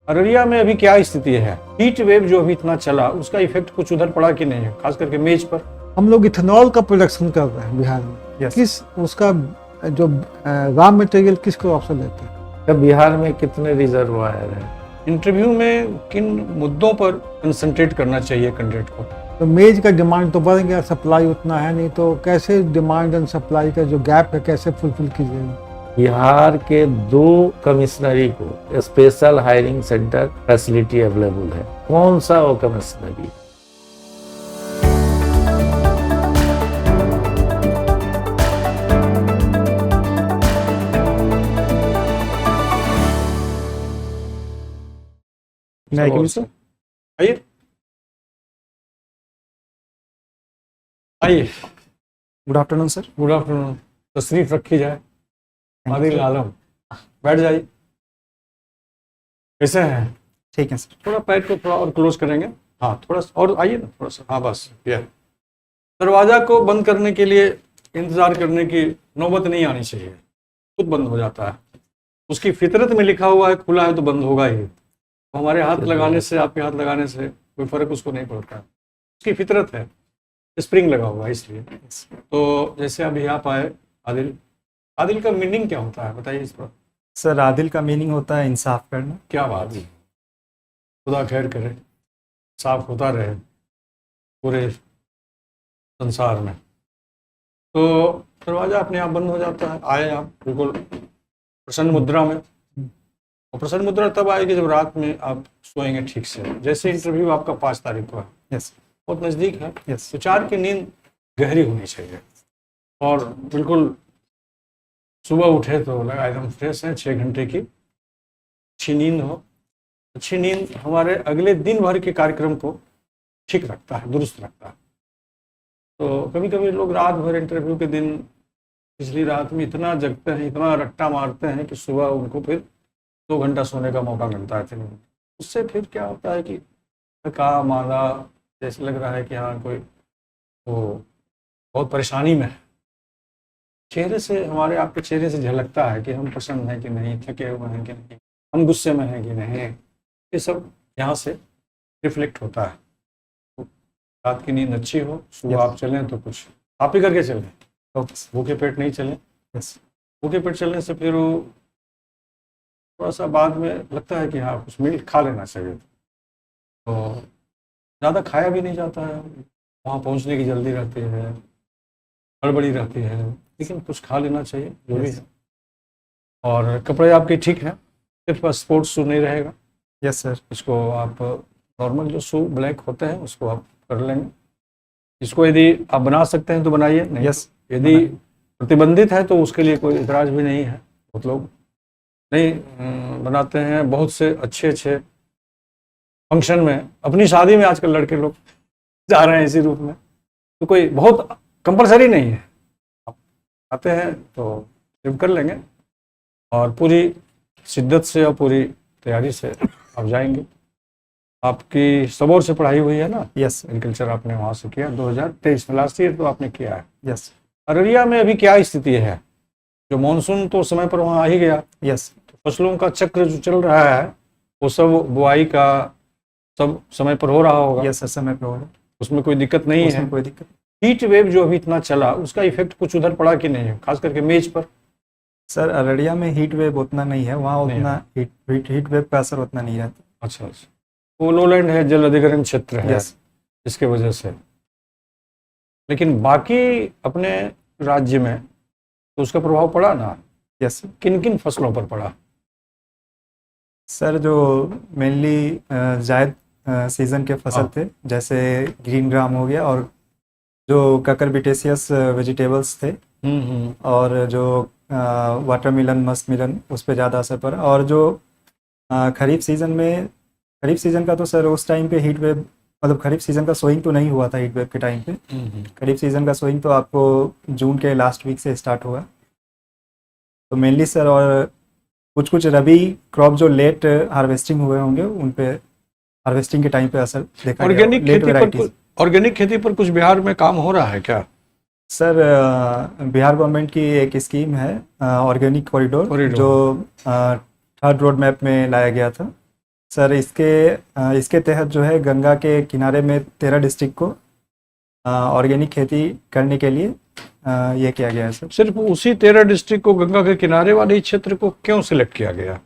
अररिया में अभी क्या स्थिति है? हीट वेव जो अभी इतना चला उसका इफेक्ट कुछ उधर पड़ा कि नहीं है, खास करके मेज पर? हम लोग इथेनॉल का प्रोडक्शन कर रहे हैं बिहार में। Yes. किस उसका जो रॉ मटेरियल किस क्रॉप से लेते हैं? तो बिहार में कितने रिजर्वायर हैं? इंटरव्यू में किन मुद्दों पर कंसंट्रेट करना चाहिए कैंडिडेट को? तो मेज का डिमांड तो बढ़ गया, सप्लाई उतना है नहीं, तो कैसे डिमांड एंड सप्लाई का जो गैप है कैसे फुलफिल कीजिएगा? बिहार के 2 कमिश्नरी को special hiring centre facility available है। कौन सा वो कमिश्नरी? आइए आइए। Good afternoon sir. Good afternoon. तशरीफ रखी जाए। आदिल आलम, बैठ जाइए। कैसे हैं? ठीक है सर। थोड़ा पैर को थोड़ा और क्लोज करेंगे। हाँ, थोड़ा सा और आइए ना, थोड़ा सा। हाँ बस ये दरवाजा को बंद करने के लिए इंतजार करने की नौबत नहीं आनी चाहिए, खुद बंद हो जाता है। उसकी फितरत में लिखा हुआ है खुला है तो बंद होगा ही। तो हमारे हाथ लगाने से, आपके हाथ लगाने से कोई फर्क उसको नहीं पड़ता है, उसकी फितरत है। स्प्रिंग लगा हुआ है इसलिए। तो जैसे अभी आप आए, आदिल, आदिल का मीनिंग क्या होता है बताइए इस पर। सर आदिल का मीनिंग होता है इंसाफ करना। क्या बात है, खुदा खैर करे, साफ होता रहे पूरे संसार में। तो दरवाजा अपने आप बंद हो जाता है। आए आप बिल्कुल प्रसन्न मुद्रा में। और प्रसन्न मुद्रा तब आएगी जब रात में आप सोएंगे ठीक से। जैसे इंटरव्यू आपका 5 तारीख को है, यस बहुत नज़दीक है, यस। तो 4 की नींद गहरी होनी चाहिए। और बिल्कुल सुबह उठे तो लगा एकदम फ्रेश है, 6 घंटे की अच्छी नींद हो। अच्छी नींद हमारे अगले दिन भर के कार्यक्रम को ठीक रखता है, दुरुस्त रखता है। तो कभी कभी लोग रात भर इंटरव्यू के दिन पिछली रात में इतना जगते हैं, इतना रट्टा मारते हैं कि सुबह उनको फिर 2 घंटा सोने का मौका मिलता है 3 घंटे। उससे फिर क्या होता है कि थका मांदा जैसे लग रहा है कि हाँ कोई वो बहुत परेशानी में है। चेहरे से, हमारे आपके चेहरे से झलकता है कि हम प्रसन्न हैं कि नहीं, थके हुए हैं कि नहीं, हम गुस्से में हैं कि नहीं। ये सब यहाँ से रिफ्लेक्ट होता है। तो रात की नींद अच्छी हो, सुबह आप चलें तो कुछ आप ही करके चलें, भूखे पेट नहीं चलें। भूखे पेट चलने से फिर वो थोड़ा सा बाद में लगता है कि हाँ कुछ मील खा लेना चाहिए। तो ज़्यादा खाया भी नहीं जाता है, वहाँ पहुँचने की जल्दी रहती है, हड़बड़ी रहती है, लेकिन कुछ खा लेना चाहिए जो भी है। और कपड़े आपके ठीक हैं, सिर्फ स्पोर्ट्स शू नहीं रहेगा। Yes sir. इसको आप नॉर्मल जो शू ब्लैक होते हैं उसको आप कर लेंगे। इसको यदि आप बना सकते हैं तो बनाइए, नहीं यस। यदि प्रतिबंधित है तो उसके लिए कोई इतराज़ भी नहीं है। बहुत लोग नहीं बनाते हैं। बहुत से अच्छे फंक्शन में, अपनी शादी में आजकल लड़के लोग जा रहे हैं इसी रूप में। तो कोई बहुत कंपलसरी नहीं है, आप आते हैं तो सिर्फ कर लेंगे और पूरी शिद्दत से और पूरी तैयारी से आप जाएंगे। आपकी सबौर से पढ़ाई हुई है ना? यस एग्रीकल्चर आपने वहाँ से किया 2023 में, लास्ट ईयर तो आपने किया है। यस। अररिया में अभी क्या स्थिति है? जो मानसून तो समय पर वहाँ आ ही गया, यस। तो फसलों का चक्र जो चल रहा है वो सब बुआई का सब समय पर हो रहा होगा? यस सर, समय पे होगा, उसमें कोई दिक्कत नहीं है? कोई दिक्कत। हीट वेव जो अभी इतना चला उसका इफेक्ट कुछ उधर पड़ा कि नहीं है, खास करके मेज पर? सर अररिया में हीट वेव उतना नहीं है, वहाँ उतना हीट वेव का असर उतना नहीं रहता। अच्छा अच्छा, वो लोलैंड है, जल अधिग्रहण क्षेत्र है, यस। इसके वजह से। लेकिन बाकी अपने राज्य में तो उसका प्रभाव पड़ा ना? यस। किन किन फसलों पर पड़ा? सर जो मेनली जायद सीजन के फसल थे, जैसे ग्रीन ग्राम हो गया, और जो ककरबिटेसियस वेजिटेबल्स थे, और जो वाटरमेलन, मस्क मिलन, उस पर ज़्यादा असर पड़ा। और जो खरीफ सीज़न का तो सर उस टाइम पे हीट वेव, मतलब खरीफ सीज़न का सोइंग तो नहीं हुआ था हीट वेव के टाइम पे। खरीफ सीज़न का सोइंग तो आपको जून के लास्ट वीक से स्टार्ट होगा। तो मेनली सर, और कुछ रबी क्रॉप जो लेट हार्वेस्टिंग हुए होंगे उन पे हार्वेस्टिंग के टाइम पे असर देखा गया। ऑर्गेनिक खेती पर कुछ बिहार में काम हो रहा है क्या? सर बिहार गवर्नमेंट की एक स्कीम है ऑर्गेनिक कॉरिडोर, जो 3rd रोड मैप में लाया गया था। सर इसके तहत जो है गंगा के किनारे में 13 डिस्ट्रिक्ट को ऑर्गेनिक खेती करने के लिए ये किया गया है सर। सिर्फ उसी 13 डिस्ट्रिक्ट को, गंगा के किनारे वाले ही क्षेत्र को क्यों सिलेक्ट किया गया,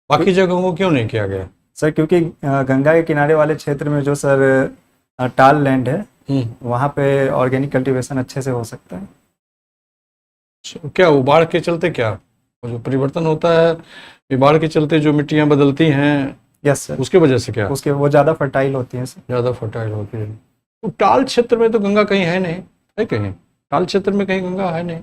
बाकी जगहों को क्यों नहीं किया गया? सर क्योंकि गंगा के किनारे वाले क्षेत्र में जो सर टाल लैंड है, वहाँ पे ऑर्गेनिक कल्टीवेशन अच्छे से हो सकता है। क्या वो बाढ़ के चलते, क्या वो जो परिवर्तन होता है, ये बाढ़ के चलते जो मिट्टियां बदलती हैं, यस सर, उसके वजह से क्या उसके वो ज़्यादा फर्टाइल होती हैं सर। ज्यादा फर्टाइल होती है? तो टाल क्षेत्र में तो गंगा कहीं है नहीं, है कहीं टाल क्षेत्र में कहीं गंगा है नहीं।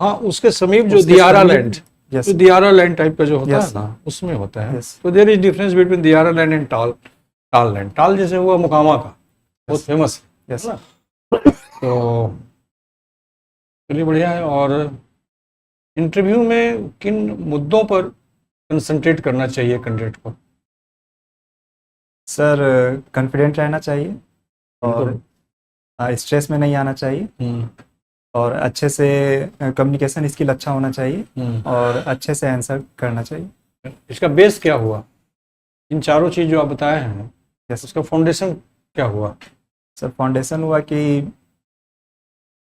हाँ, उसके समीप जो उसके दियारा समीप- लैंड, यस जो दियारा लैंड टाइप का जो होता Yes. है ना, उसमें होता है। यस तो there is difference between Diara land and Tal land. Tal जैसे हुआ मोकामा का, बहुत फेमस यस है ना। तो चलिए बढ़िया है। और इंटरव्यू में किन मुद्दों पर कंसंट्रेट करना चाहिए कैंडिडेट को? सर कॉन्फिडेंट रहना चाहिए और स्ट्रेस में नहीं आना चाहिए हम्म, और अच्छे से कम्युनिकेशन स्किल अच्छा होना चाहिए हम्म। और अच्छे से आंसर करना चाहिए। इसका बेस क्या हुआ? इन चारों चीज जो आप बताए हैं, यस उसका फाउंडेशन क्या हुआ? सर फाउंडेशन हुआ कि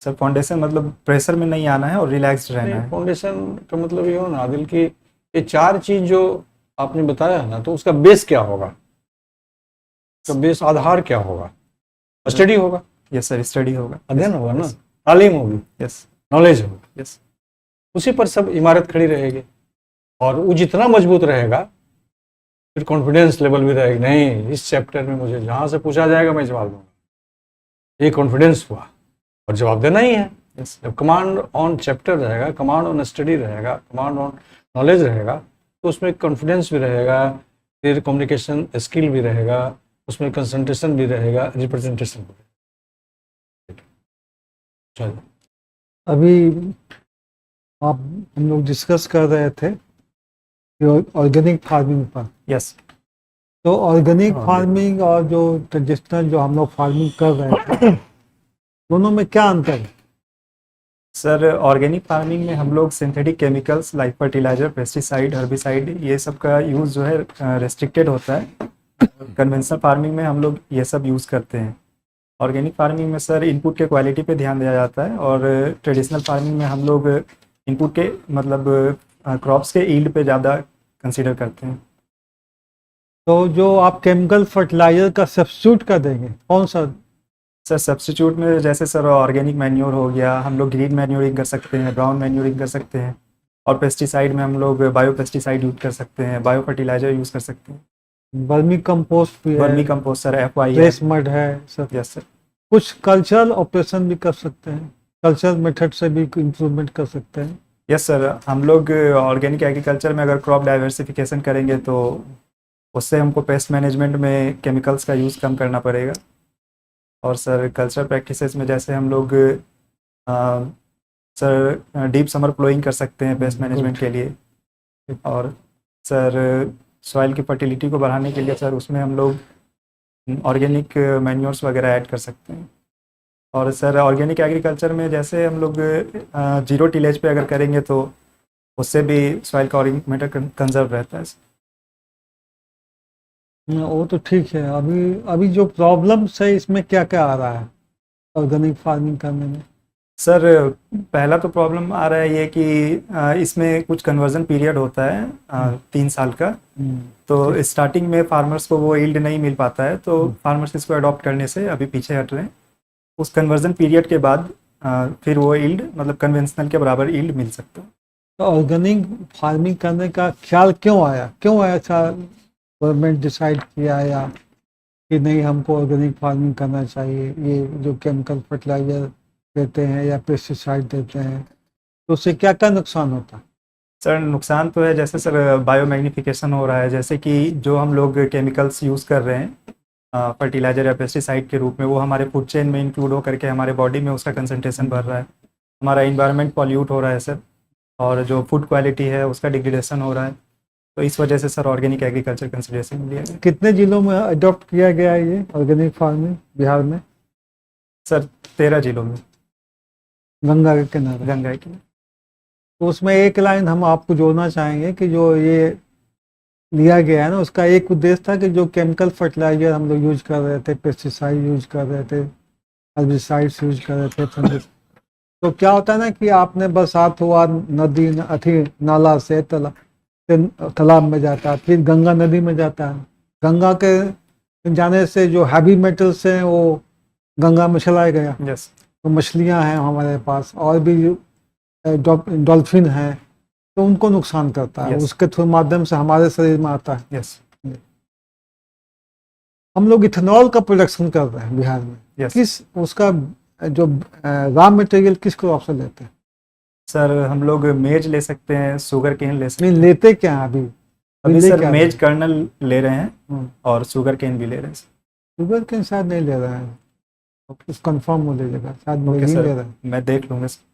सर फाउंडेशन मतलब प्रेशर में नहीं आना है और रिलैक्स्ड रहना है। फाउंडेशन का मतलब ये हो ना आदिल कि ये चार चीज जो आपने बताया है ना, तो उसका बेस क्या होगा? उसका बेस, आधार क्या होगा? स्टडी होगा, यस सर, स्टडी होगा, अध्ययन होगा ना, Yes. तालीम होगी, यस नॉलेज होगा, यस उसी पर सब इमारत खड़ी रहेगी। और वो जितना मजबूत रहेगा, फिर कॉन्फिडेंस लेवल भी रहेगा। नहीं, इस चैप्टर में मुझे जहाँ से पूछा जाएगा मैं जवाब दूंगा, ये कॉन्फिडेंस हुआ। और जवाब देना ही है। यस जब कमांड ऑन चैप्टर रहेगा, कमांड ऑन स्टडी रहेगा, कमांड ऑन नॉलेज रहेगा, तो उसमें कॉन्फिडेंस भी रहेगा, फिर कम्युनिकेशन स्किल भी रहेगा, उसमें कंसंट्रेशन भी रहेगा, रिप्रेजेंटेशन भी रहेगा। चलो, अभी आप हम लोग डिस्कस कर रहे थे ऑर्गेनिक फार्मिंग पर। यस तो ऑर्गेनिक हाँ, फार्मिंग और जो ट्रेडिशनल जो हम लोग फार्मिंग कर रहे थे, दोनों में क्या अंतर है? सर ऑर्गेनिक फार्मिंग में हम लोग synthetic chemicals like fertiliser, pesticide, herbicide ये सब का यूज़ जो है रेस्ट्रिक्टेड होता है। कन्वेंशनल फार्मिंग में हम लोग ये सब यूज़ करते हैं। ऑर्गेनिक फार्मिंग में सर इनपुट के क्वालिटी पे ध्यान दिया जाता है और ट्रेडिशनल फार्मिंग में हम लोग इनपुट के मतलब क्रॉप्स के ईल्ड पे ज़्यादा कंसीडर करते हैं। तो जो आप केमिकल फर्टिलाइजर का सब्स्टिट्यूट कर देंगे, कौन सा? सर सब्स्टिट्यूट में जैसे सर ऑर्गेनिक मैन्योर हो गया, हम लोग ग्रीन मैन्योरिंग कर सकते हैं, ब्राउन मैन्योरिंग कर सकते हैं। और पेस्टिसाइड में हम लोग बायो पेस्टिसाइड यूज़ कर सकते हैं, बायो फर्टिलाइजर यूज़ कर सकते हैं। वर्मी कंपोस्ट भी है, वर्मी कंपोस्ट सर FY है। फ्रेश मड है, सब। Yes sir. कुछ कल्चरल ऑपरेशन भी कर सकते हैं, कल्चरल मेथड से भी इम्प्रूवमेंट कर सकते हैं। यस सर, हम लोग ऑर्गेनिक एग्रीकल्चर में अगर क्रॉप डाइवर्सिफिकेशन करेंगे तो उससे हमको पेस्ट मैनेजमेंट में केमिकल्स का यूज़ कम करना पड़ेगा। और सर कल्चरल प्रैक्टिसेस में जैसे हम लोग सर डीप समर प्लोइंग कर सकते हैं पेस्ट मैनेजमेंट के लिए। और सर सॉइल की फर्टिलिटी को बढ़ाने के लिए सर उसमें हम लोग ऑर्गेनिक मैन्योर्स वगैरह ऐड कर सकते हैं। और सर ऑर्गेनिक एग्रीकल्चर में जैसे हम लोग जीरो टिलेज पे अगर करेंगे तो उससे भी सॉइल का ऑर्गेनिक मैटर कंजर्व रहता है। वो तो ठीक है। अभी अभी जो प्रॉब्लम्स है इसमें क्या क्या आ रहा है ऑर्गेनिक फार्मिंग करने में? सर पहला तो प्रॉब्लम आ रहा है ये कि इसमें कुछ कन्वर्जन पीरियड होता है 3 साल का। तो स्टार्टिंग में फार्मर्स को वो यील्ड नहीं मिल पाता है, तो फार्मर्स इसको अडॉप्ट करने से अभी पीछे हट रहे हैं। उस कन्वर्जन पीरियड के बाद फिर वो यील्ड मतलब कन्वेंशनल के बराबर यील्ड मिल सकता है। तो ऑर्गेनिक फार्मिंग करने का ख्याल क्यों आया ऐसा गवर्नमेंट डिसाइड किया या कि नहीं हमको ऑर्गेनिक फार्मिंग करना चाहिए? ये जो केमिकल फर्टिलाइजर देते हैं या पेस्टिसाइड देते हैं तो उससे क्या क्या नुकसान होता है? सर नुकसान तो है, जैसे सर बायोमैग्निफिकेशन हो रहा है, जैसे कि जो हम लोग केमिकल्स यूज़ कर रहे हैं फर्टिलाइजर या पेस्टिसाइड के रूप में, वो हमारे फूड चेन में इंक्लूड हो करके हमारे बॉडी में उसका कंसंट्रेशन बढ़ रहा है। हमारा इन्वायरमेंट पॉल्यूट हो रहा है सर, और जो फूड क्वालिटी है उसका डिग्रेडेशन हो रहा है। तो इस वजह से सर ऑर्गेनिक एग्रीकल्चर कंसिडरेशन में लिया गया। कितने जिलों में अडॉप्ट किया गया है ये ऑर्गेनिक फार्मिंग बिहार में? सर 13 जिलों में, गंगा के किनारे। गंगा की। तो उसमें एक लाइन हम आपको जोड़ना चाहेंगे कि जो ये लिया गया है ना, उसका एक उद्देश्य था कि जो केमिकल फर्टिलाइजर हम लोग यूज कर रहे थे, पेस्टिसाइड यूज कर रहे थे, हर्बिसाइड्स यूज कर रहे थे, तो क्या होता है ना कि आपने बरसात हुआ, नदी अथी नाला से तालाब में जाता है, फिर गंगा नदी में जाता है, गंगा के जाने से जो हैवी मेटल्स हैं वो गंगा में चला गया, यस तो मछलियां हैं हमारे पास और भी डॉल्फिन हैं, तो उनको नुकसान करता है, Yes. उसके थ्रू माध्यम से हमारे शरीर में आता है। यस हम लोग इथेनॉल का प्रोडक्शन कर रहे हैं बिहार में, यस किस उसका जो रॉ मटेरियल किस क्रॉप से लेते हैं? सर हम लोग मेज ले सकते हैं, शुगर केन ले सकते नहीं हैं। लेते क्या हैं अभी? अभी ले सर क्या मेज रहे हैं? कर्नल ले रहे हैं हम्म, और शुगर केन भी ले रहे हैं। शुगर केन शायद नहीं ले रहे हैं, कुछ कंफर्म हो लीजिएगा, शायद ओके मेज ही सर, ले रहे हैं। मैं देख लूँगा सर।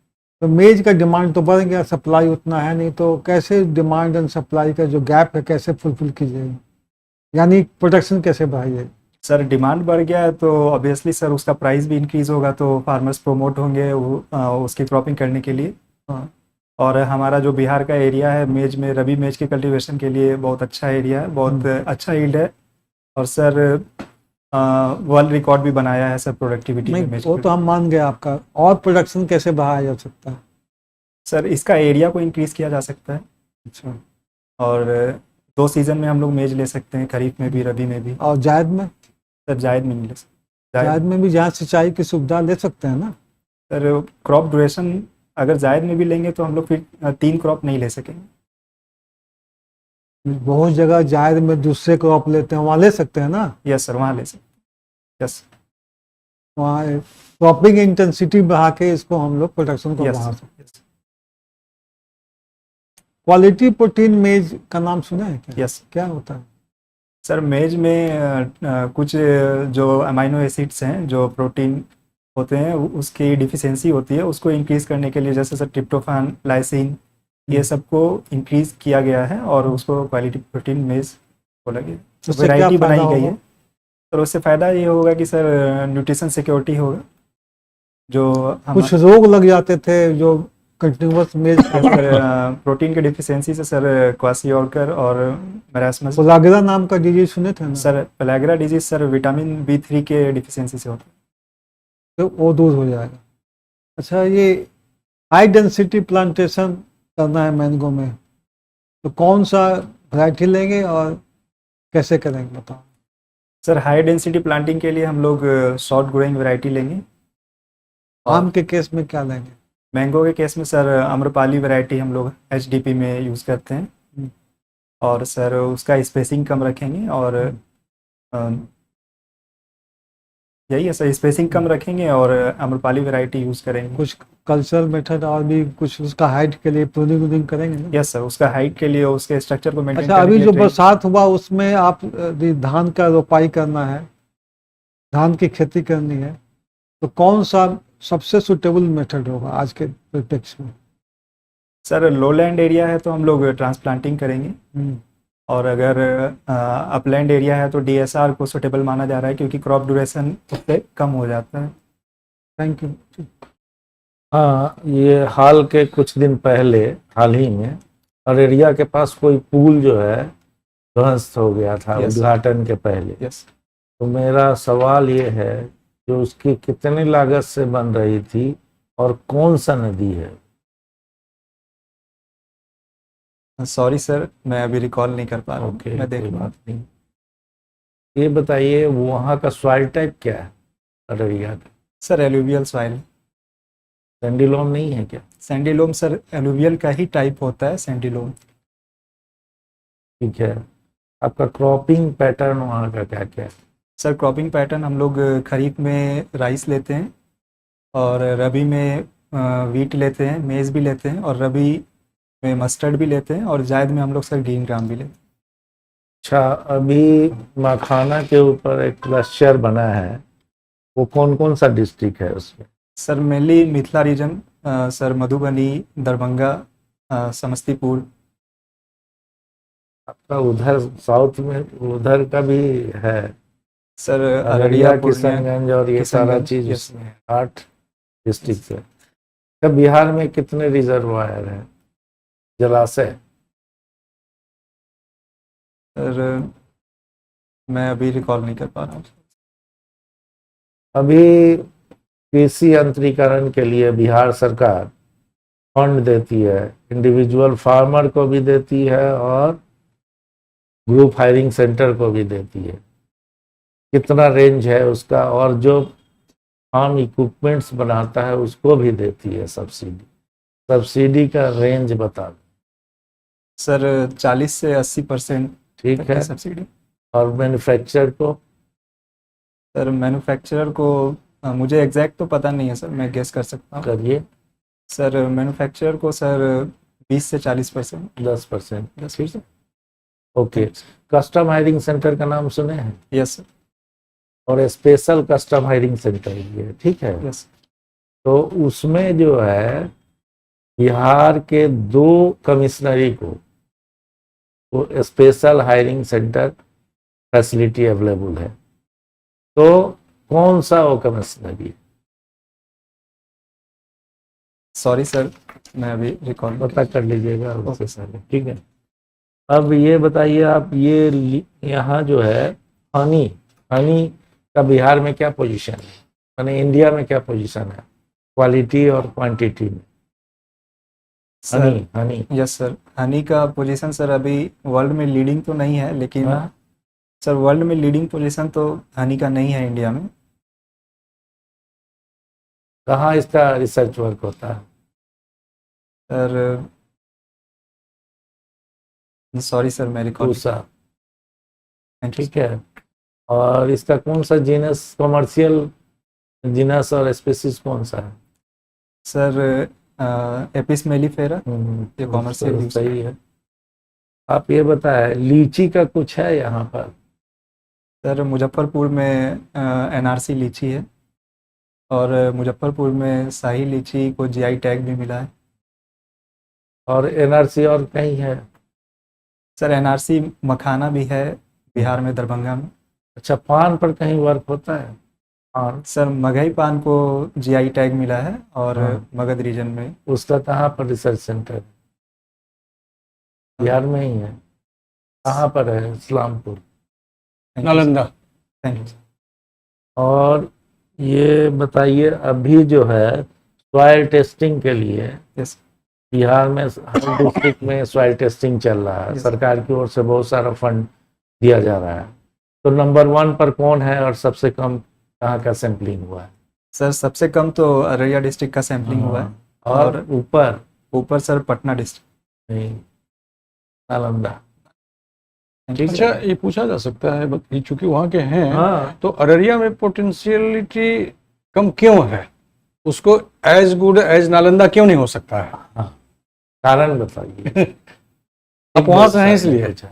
तो मेज का डिमांड तो बढ़ गया, सप्लाई उतना है नहीं, तो कैसे डिमांड एंड सप्लाई का जो गैप है कैसे फुलफिल कीजिएगा, यानी प्रोडक्शन कैसे बढ़ाइएगा? सर डिमांड बढ़ गया है तो ऑब्वियसली सर उसका प्राइस भी इंक्रीज होगा, तो फार्मर्स प्रमोट होंगे उसकी क्रॉपिंग करने के लिए। हाँ, और हमारा जो बिहार का एरिया है मेज में, रबी मेज के कल्टीवेशन के लिए बहुत अच्छा एरिया है, बहुत अच्छा यील्ड है। और सर वर्ल्ड रिकॉर्ड भी बनाया है सर प्रोडक्टिविटी में नहीं मेज वो पे। तो हम मान गए आपका, और प्रोडक्शन कैसे बढ़ाया जा सकता है? सर इसका एरिया को इंक्रीज किया जा सकता है, अच्छा, और 2 सीजन में हम लोग मेज ले सकते हैं, खरीफ में भी रबी में भी। और जायद में? सर जायद में नहीं ले सकते। जायद में भी जहाँ सिंचाई की सुविधा ले सकते हैं ना? सर क्रॉप ड्यूरेशन अगर जायद में भी लेंगे तो हम लोग फिर 3 क्रॉप नहीं ले सकेंगे। बहुत जगह जायद में दूसरे क्रॉप लेते हैं, वहाँ ले सकते हैं ना? यस सर, वहाँ ले सकते। यस वहाँ क्रॉपिंग इंटेंसिटी बढ़ा के इसको हम लोग प्रोडक्शन को यस बढ़ा सकते हैं। यस क्वालिटी प्रोटीन मेज का नाम सुना है क्या? यस क्या होता है? सर मेज में कुछ जो अमाइनो एसिड्स हैं जो प्रोटीन होते हैं उसकी डिफिशियंसी होती है, उसको इंक्रीज करने के लिए, जैसे सर ट्रिप्टोफान, लाइसिन, ये सबको इंक्रीज किया गया है और उसको क्वालिटी प्रोटीन मेज बोला गया। उससे क्या वैरायटी बनाई फायदा गई होगा? है। सर उससे फ़ायदा ये होगा कि सर न्यूट्रिशन सिक्योरिटी होगा, जो हम कुछ रोग लग जाते थे जो कंटिन्यूअस मेज सर प्रोटीन की डिफिशियंसी से सर क्वासियोर्कर और मेरास्मस। कोलागेरा नाम का डिजीज सुने थे ना? Sir pellagra disease sir vitamin B3 के डिफिशियंसी से होता है। तो वो दूर हो जाएगा। अच्छा, ये हाई डेंसिटी प्लांटेशन करना है मैंगो में, तो कौन सा वैरायटी लेंगे और कैसे करेंगे बताओ? सर हाई डेंसिटी प्लांटिंग के लिए हम लोग शॉर्ट ग्रोइंग वैरायटी लेंगे। आम के केस में क्या लेंगे? मैंगो के केस में सर आम्रपाली वैरायटी हम लोग HDP में यूज़ करते हैं, और सर उसका स्पेसिंग कम रखेंगे, और यही है सर, स्पेसिंग कम रखेंगे और आम्रपाली वैरायटी यूज़ करेंगे। कुछ कल्चरल मेथड और भी कुछ उसका हाइट के लिए प्रूनिंग वूनिंग करेंगे ना? यस सर, उसका हाइट के लिए, उसके स्ट्रक्चर को मेंटेन अच्छा, करने अभी के जो लिए बरसात हुआ उसमें आप धान का रोपाई करना है, धान की खेती करनी है, तो कौन सा सबसे सुटेबल मेथड होगा आज के परिप्रेक्ष्य में? सर लोलैंड एरिया है तो हम लोग ट्रांसप्लांटिंग करेंगे, और अगर अपलैंड एरिया है तो DSR को सुटेबल माना जा रहा है, क्योंकि क्रॉप ड्यूरेशन उससे कम हो जाता है। Thank you. हाँ, ये हाल के कुछ दिन पहले, हाल ही में अररिया के पास कोई पुल जो है ध्वस्त हो गया था Yes. उद्घाटन के पहले। यस तो मेरा सवाल ये है कि उसकी कितनी लागत से बन रही थी और कौन सा नदी है? सॉरी सर, मैं अभी रिकॉल नहीं कर पा रहा हूँ, ओके, मैं देख कोई लूँगा। बात नहीं। ये बताइए वहाँ का सॉइल टाइप क्या है अररिया का? सर एलुवियल सॉइल, सैंडिलोम नहीं है क्या? सैंडिलोम सर एलुवियल का ही टाइप होता है, सैंडिलोम। ठीक है। आपका क्रॉपिंग पैटर्न वहाँ का क्या क्या है? सर क्रॉपिंग पैटर्न हम लोग खरीफ में राइस लेते हैं, और रबी में वीट लेते हैं, मेज़ भी लेते हैं, और रबी में मस्टर्ड भी लेते हैं, और जायद में हम लोग सर ग्रीन ग्राम भी लेते हैं। अच्छा, अभी मखाना के ऊपर एक क्लस्टर बना है, वो कौन कौन सा डिस्ट्रिक्ट है उसमें? Sir mainly Mithila region, sir Madhubani, Darbhanga, Samastipur. आपका उधर साउथ में उधर का भी है, सर अररिया, पूर्णिया, किशनगंज और ये सारा किशनगंज, चीज यस। उसमें 8 डिस्ट्रिक्ट है। तो बिहार में कितने रिजर्वायर हैं, जलाशय? सर मैं अभी रिकॉल नहीं कर पा रहा हूँ। अभी कृषि यंत्रीकरण के लिए बिहार सरकार फंड देती है, इंडिविजुअल फार्मर को भी देती है और ग्रुप हायरिंग सेंटर को भी देती है। कितना रेंज है उसका, और जो फार्म इक्विपमेंट्स बनाता है उसको भी देती है सब्सिडी। सब्सिडी का रेंज बता दो। सर 40 से 80% ठीक तक है। की सब्सिडी। और मैन्युफैक्चरर को? सर मैन्युफैक्चरर को मुझे एग्जैक्ट तो पता नहीं है सर, मैं गेस कर सकता हूँ। करिए। सर मैन्युफैक्चरर को सर 20 से 40%। 10%। ठीक है, ओके। कस्टम हायरिंग सेंटर का नाम सुने हैं? Yes sir. और स्पेशल कस्टम हायरिंग सेंटर ये, ठीक है। यस। तो उसमें जो है बिहार के 2 कमिश्नरी को वो special hiring centre facility available है। तो कौन सा वो कमिश्नरी है? सॉरी सर, मैं अभी रिकॉल पता कर लीजिएगा उससे पहले, ठीक है। अब ये बताइए आप, ये यहाँ जो है हनी हनी का बिहार में क्या पोजीशन है, माने इंडिया में क्या पोजीशन है क्वालिटी और क्वांटिटी में? हनी हनी यस सर, हनी का पोजीशन सर अभी वर्ल्ड में लीडिंग तो नहीं है, लेकिन हाँ? सर वर्ल्ड में लीडिंग पोजीशन तो हनी का नहीं है इंडिया में। कहाँ इसका रिसर्च वर्क होता है? सर सॉरी सर, मैं रिकॉल। पूसा, ठीक है। और इसका कौन सा जीनस, कमर्शियल जीनस और स्पीसीज कौन सा है? सर एपिस मेलिफेरा, ये कॉमर्शियल यूज। सही है। आप ये बताएं, लीची का कुछ है यहाँ पर? सर मुजफ्फरपुर में एनआरसी लीची है, और मुजफ्फरपुर में शाही लीची को जीआई टैग भी मिला है। और एनआरसी और कहीं है? सर एनआरसी मखाना भी है बिहार में, दरभंगा में। अच्छा, पान पर कहीं वर्क होता है? पान, सर मगही पान को जीआई टैग मिला है, और हाँ। मगध रीजन में। उसका कहाँ पर रिसर्च सेंटर है? बिहार में ही है? कहाँ पर है? इस्लामपुर, नालंदा। Thank you. और ये बताइए, अभी जो है सॉइल टेस्टिंग के लिए यस। बिहार में हर डिस्ट्रिक्ट में सॉइल टेस्टिंग चल रहा है, Yes. सरकार की ओर से बहुत सारा फंड दिया जा रहा है। तो नंबर 1 पर कौन है और सबसे कम कहाँ का सैंपलिंग हुआ है? सर सबसे कम तो अररिया डिस्ट्रिक्ट का सैंपलिंग हुआ है, और ऊपर? ऊपर सर पटना डिस्ट्रिक्ट। नहीं, नालंदा। अच्छा, ये पूछा जा सकता है, ये चूंकि वहाँ के हैं, हाँ, तो अररिया में पोटेंशियलिटी कम क्यों है? उसको एज गुड एज नालंदा क्यों नहीं हो सकता है? हाँ, कारण बताइए। आप वहाँ से हैं इसलिए। अच्छा,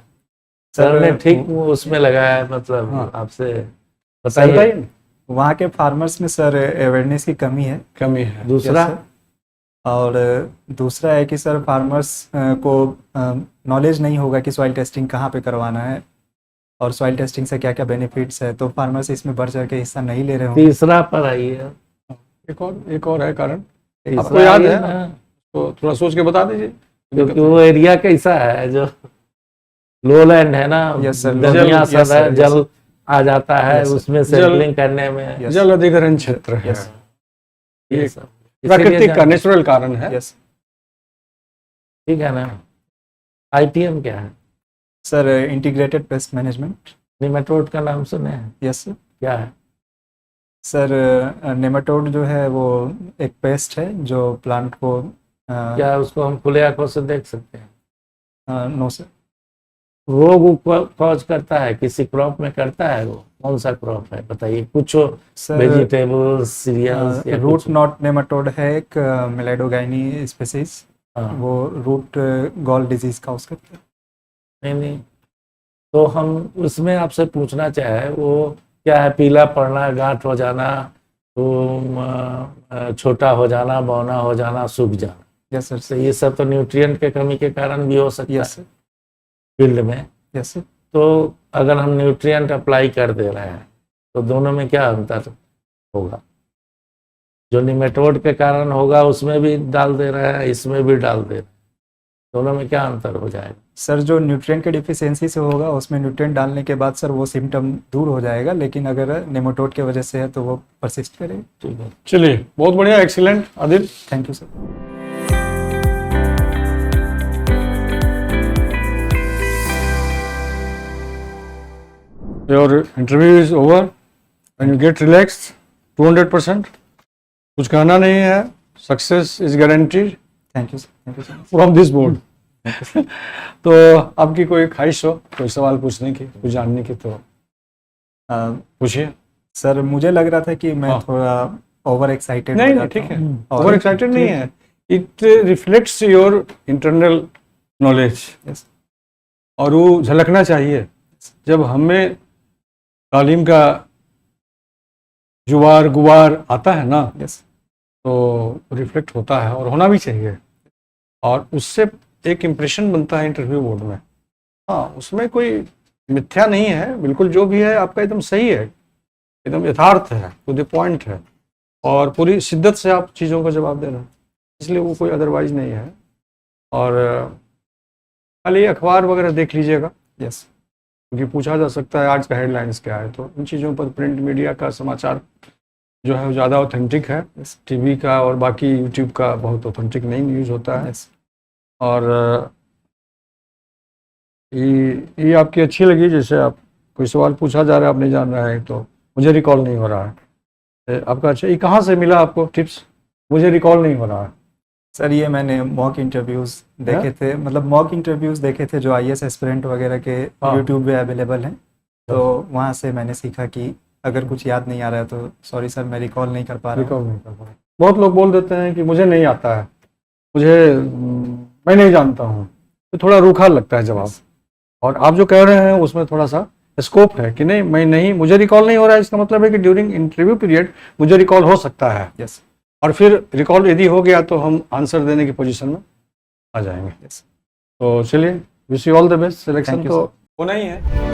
सर ने ठीक उसमें लगाया है, मतलब हाँ। आपसे बताइए। बताइए। वहाँ के फार्मर्स में सर अवेयरनेस की कमी है। कमी है। दूसरा? Yes, sir. और दूसरा है कि सर फार्मर्स को नॉलेज नहीं होगा कि सॉइल टेस्टिंग कहाँ पे करवाना है, और सॉइल टेस्टिंग से क्या क्या बेनिफिट्स है, तो फार्मर्स इसमें बढ़ चढ़ के हिस्सा नहीं ले रहे होंगे। तीसरा पर आइए। एक और है कारण, आपको तीसरा याद आइए है? ना, तो थोड़ा सोच के बता दीजिए। क्योंकि वो एरिया कैसा है, जो लोलैंड है ना, Yes, sir. दलदलियाँ Yes, सब है, sir. जल आ जाता है, Yes, sir. उसमें सैंपलिंग करने में Yes. जल अधिग्रहण क्षेत्र है। Yes. ये ये सब प्राकृतिक का इसीलिए नेचुरल कारण है। यस ठीक है ना। आईपीएम क्या है? Sir, integrated pest management. Nematode का नाम सुने हैं? Yes sir. क्या है? सर नेमाटोड जो है वो एक पेस्ट है जो प्लांट को क्या उसको हम खुले आंखों से देख सकते हैं? No sir. रोग कॉज करता है, किसी क्रॉप में करता है? वो कौन सा क्रॉप है बताइए? कुछ सर वेजिटेबल्स, सीरियल्स या रूट कुछ? नॉट नेमाटोड है एक मेलाइडोगाइनी स्पीसीज, हाँ। वो रूट गॉल डिजीज काउज करता है। नहीं, तो हम उसमें आपसे पूछना चाहे, वो क्या है? पीला पड़ना, गांठ हो जाना, तो छोटा हो जाना, बौना हो जाना, सूख जाना, यस सर। तो ये सब तो न्यूट्रिएंट के कमी के कारण भी हो सकता है यस सर। फील्ड में। Yes sir. तो अगर हम न्यूट्रिएंट अप्लाई कर दे रहे हैं तो दोनों में क्या अंतर होगा? जो निमेटोड के कारण होगा उसमें भी डाल दे रहे हैं, इसमें भी डाल दे रहे हैं, दोनों में क्या अंतर हो जाएगा? सर जो न्यूट्रिएंट के डिफिशियंसी से होगा उसमें न्यूट्रिएंट डालने के बाद सर वो सिम्टम दूर हो जाएगा, लेकिन अगर नेमाटोड की वजह से है तो वो परसिस्ट करेगा। ठीक है। चलिए, बहुत बढ़िया, excellent Adil. Thank you sir. Your interview is over and you get relaxed 200%। कुछ कहना नहीं है, success is guaranteed thank you sir much. From this board. तो आपकी कोई ख्वाहिश हो, कोई सवाल पूछने की, कुछ जानने की, तो पूछिए। सर मुझे लग रहा था कि मैं हाँ। थोड़ा ओवर एक्साइटेड नहीं नहीं, ठीक है, और ओवर एक्साइटेड नहीं है, it reflects your internal knowledge yes और वो झलकना चाहिए। जब हमें तालीम का जुवार गुवार आता है ना, यस तो रिफ्लेक्ट होता है और होना भी चाहिए, और उससे एक इम्प्रेशन बनता है इंटरव्यू बोर्ड में। हाँ, उसमें कोई मिथ्या नहीं है, बिल्कुल जो भी है आपका एकदम सही है, एकदम यथार्थ है, टू द पॉइंट है, और पूरी शिद्दत से आप चीज़ों का जवाब दे रहे हैं, इसलिए वो कोई अदरवाइज नहीं है। और खाली अखबार वगैरह देख लीजिएगा, यस क्योंकि पूछा जा सकता है आज का हेडलाइंस क्या है, तो इन चीज़ों पर प्रिंट मीडिया का समाचार जो है वो ज़्यादा ऑथेंटिक है। यस टीवी का और बाकी यूट्यूब का बहुत ऑथेंटिक नहीं न्यूज़ होता है। यस और ये आपकी अच्छी लगी, जैसे आप कोई सवाल पूछा जा रहा है आप नहीं जान रहा है, तो मुझे रिकॉल नहीं हो रहा है आपका। अच्छा, ये कहाँ से मिला आपको टिप्स? मुझे रिकॉल नहीं हो रहा है। सर ये मैंने मॉक इंटरव्यूज़ देखे थे, मतलब मॉक इंटरव्यूज़ देखे थे जो आईएएस एस्पिरेंट वगैरह के हाँ। यूट्यूब पे अवेलेबल हैं, तो वहाँ से मैंने सीखा कि अगर कुछ याद नहीं आ रहा है तो सॉरी सर मैं रिकॉल नहीं कर पा रहा हूँ। रिकॉल नहीं कर पा रहा। बहुत लोग बोल देते हैं कि मुझे नहीं आता है, मुझे मैं नहीं जानता हूँ, तो थोड़ा रूखा लगता है जवाब। और आप जो कह रहे हैं उसमें थोड़ा सा स्कोप है कि नहीं, मैं नहीं, मुझे रिकॉल नहीं हो रहा है, इसका मतलब है कि ड्यूरिंग इंटरव्यू पीरियड मुझे रिकॉल हो सकता है, यस और फिर रिकॉल यदि हो गया तो हम आंसर देने की पोजीशन में आ जाएंगे। यस तो चलिए, wish you all the best. Selection Thank you, तो sir. होना ही है।